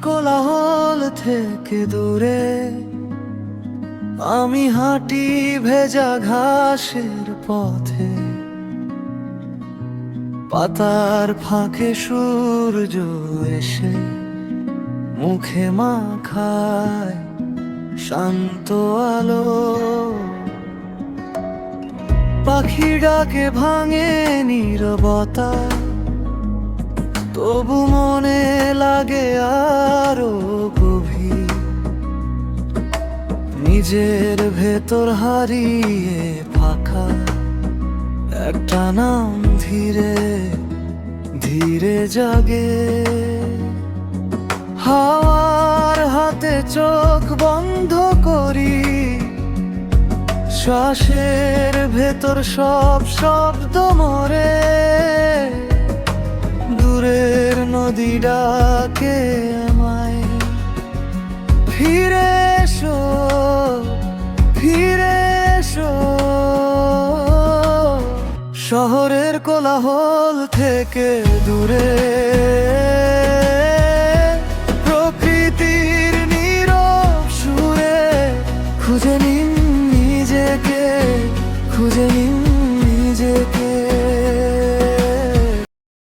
কোলাহল থেকে দূরে আমি হাঁটি ভেজা ঘাসের পথে, পাতার ফাঁকে সূর্য এসে মুখে মাখায় শান্ত আলো। পাখি ডাকে ভাঙে নীরবতা, তবু মনে লাগে আরো গভীর। নিজের ভেতর হারিয়ে ফাঁকা একটা নাম ধীরে ধীরে জাগে। হাওয়ার হাতে চোখ বন্ধ করি, শ্বাসের ভেতর সব শব্দ মরে। দূরের নদী ডাকে আমায়, ফিরে এসো, ফিরে এসো। শহরের কোলাহল থেকে দূরে